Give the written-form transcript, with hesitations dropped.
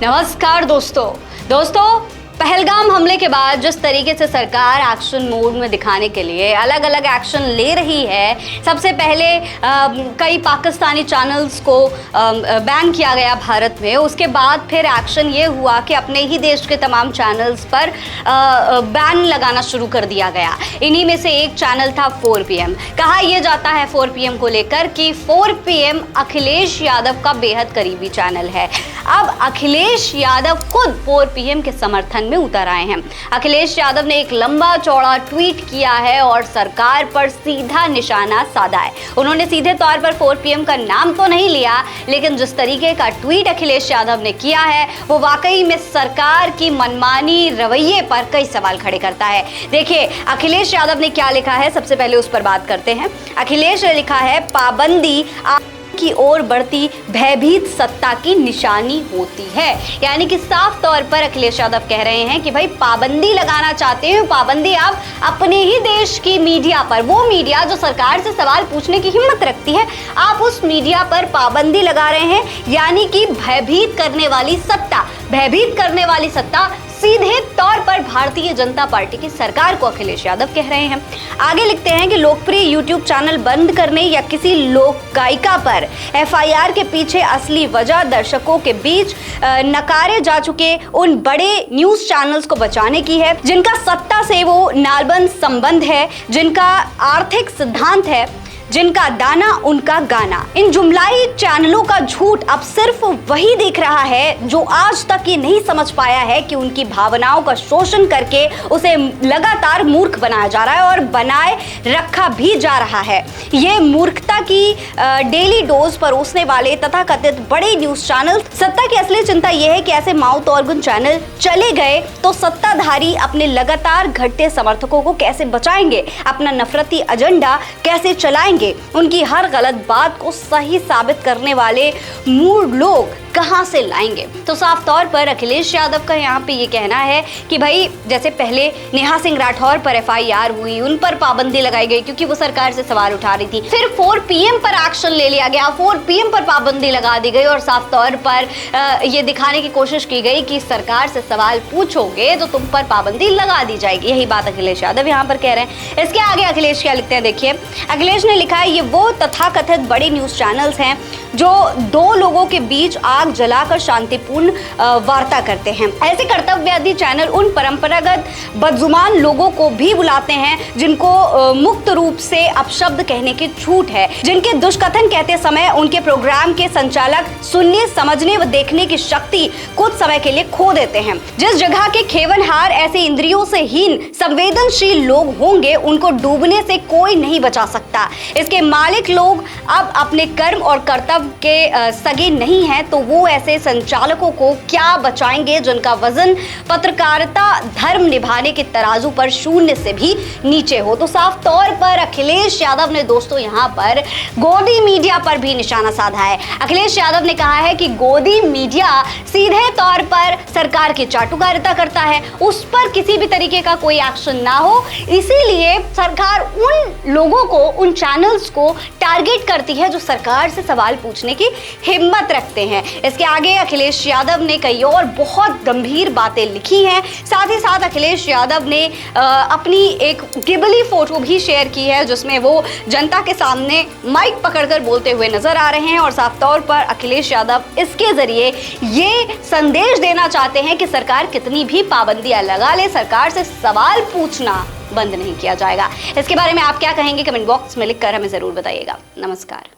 नमस्कार दोस्तों, पहलगाम हमले के बाद जिस तरीके से सरकार एक्शन मोड में दिखाने के लिए अलग अलग एक्शन ले रही है, सबसे पहले कई पाकिस्तानी चैनल्स को बैन किया गया भारत में। उसके बाद फिर एक्शन ये हुआ कि अपने ही देश के तमाम चैनल्स पर बैन लगाना शुरू कर दिया गया। इन्हीं में से एक चैनल था 4 PM। कहा यह जाता है 4 PM को लेकर कि 4 PM अखिलेश यादव का बेहद करीबी चैनल है। अब अखिलेश यादव खुद 4 PM के समर्थन में उतर आए हैं। अखिलेश यादव ने एक लंबा चौड़ा ट्वीट किया है और सरकार पर सीधा निशाना साधा है। उन्होंने सीधे तौर पर 4 PM का नाम तो नहीं लिया, लेकिन जिस तरीके का ट्वीट अखिलेश यादव ने किया है वो वाकई में सरकार की मनमानी रवैये पर कई सवाल खड़े करता है। देखिए अखिलेश यादव ने क्या लिखा है, सबसे पहले उस पर बात करते हैं। अखिलेश ने लिखा है, पाबंदी की ओर बढ़ती भयभीत सत्ता की निशानी होती है। यानी कि साफ तौर पर अखिलेश यादव कह रहे हैं कि भाई पाबंदी लगाना चाहते हैं, पाबंदी आप अपने ही देश की मीडिया पर, वो मीडिया जो सरकार से सवाल पूछने की हिम्मत रखती है, आप उस मीडिया पर पाबंदी लगा रहे हैं। यानी कि भयभीत करने वाली सत्ता सीधे तौर पर भारतीय जनता पार्टी की सरकार को अखिलेश यादव कह रहे हैं। आगे लिखते हैं कि लोकप्रिय यूट्यूब चैनल बंद करने या किसी लोक गायिका पर FIR के पीछे असली वजह दर्शकों के बीच नकारे जा चुके उन बड़े न्यूज चैनल्स को बचाने की है, जिनका सत्ता से वो नालबंद संबंध है, जिनका आर्थिक सिद्धांत है, जिनका दाना उनका गाना। इन जुमलाई चैनलों का झूठ अब सिर्फ वही देख रहा है जो आज तक ये नहीं समझ पाया है कि उनकी भावनाओं का शोषण करके उसे लगातार मूर्ख बनाया जा रहा है और बनाए रखा भी जा रहा है। ये मूर्खता की डेली डोज परोसने वाले तथाकथित बड़े न्यूज चैनल, सत्ता की असली चिंता यह है कि ऐसे माउथ ऑर्गन चैनल चले गए तो सत्ताधारी अपने लगातार घटते समर्थकों को कैसे बचाएंगे, अपना नफरती एजेंडा कैसे चलाएंगे, उनकी हर गलत बात को सही साबित करने वाले मूड लोग कहां से लाएंगे। तो साफ तौर पर अखिलेश यादव का यहाँ पे ये कहना है कि भाई जैसे पहले नेहा सिंह राठौर पर FIR हुई, उन पर पाबंदी लगाई गई क्योंकि वो सरकार से सवाल उठा रही थी, फिर 4 PM पर एक्शन ले लिया गया, 4 PM पर पाबंदी लगा दी गई और साफ तौर पर ये दिखाने की कोशिश की गई कि सरकार से सवाल पूछोगे तो तुम पर पाबंदी लगा दी जाएगी। यही बात अखिलेश यादव यहाँ पर कह रहे हैं। इसके आगे अखिलेश क्या लिखते हैं, देखिए अखिलेश ने लिखा है, ये वो तथाकथित बड़े न्यूज चैनल्स हैं जो दो लोगों के बीच आग जलाकर शांतिपूर्ण वार्ता करते हैं। ऐसे कर्तव्यवादी चैनल उन परंपरागत बदजुबान लोगों को भी बुलाते हैं जिनको मुक्त रूप से अपशब्द कहने की छूट है, जिनके दुष्कथन कहते समय उनके प्रोग्राम के संचालक सुनने, समझने व देखने की शक्ति कुछ समय के लिए खो देते हैं। जिस जगह के खेवनहार ऐसे इंद्रियों से हीन संवेदनशील लोग होंगे, उनको डूबने से कोई नहीं बचा सकता। इसके मालिक लोग अब अपने कर्म और कर्तव्य के सगे नहीं हैं, तो वो ऐसे संचालकों को क्या बचाएंगे जिनका वजन पत्रकारिता धर्म निभाने के तराजू पर शून्य से भी नीचे हो। तो साफ तौर पर अखिलेश यादव ने दोस्तों यहाँ पर गोदी मीडिया पर भी निशाना साधा है। अखिलेश यादव ने कहा है कि गोदी मीडिया सीधे तौर पर सरकार की चाटुकारिता करता है, उस पर किसी भी तरीके का कोई एक्शन ना हो, इसीलिए सरकार उन लोगों को, उन चैनल्स को टारगेट करती है जो सरकार से सवाल पूछने की हिम्मत रखते हैं। इसके आगे अखिलेश यादव ने कई और बहुत गंभीर बातें लिखी हैं। साथ ही साथ अखिलेश यादव ने अपनी एक गिबली फोटो भी शेयर की है जिसमें वो जनता के सामने माइक पकड़कर बोलते हुए नजर आ रहे हैं और साफ तौर पर अखिलेश यादव इसके जरिए ये संदेश देना चाहते हैं कि सरकार कितनी भी पाबंदियां लगा ले, सरकार से सवाल पूछना बंद नहीं किया जाएगा। इसके बारे में आप क्या कहेंगे, कमेंट बॉक्स में लिखकर हमें जरूर बताइएगा। नमस्कार।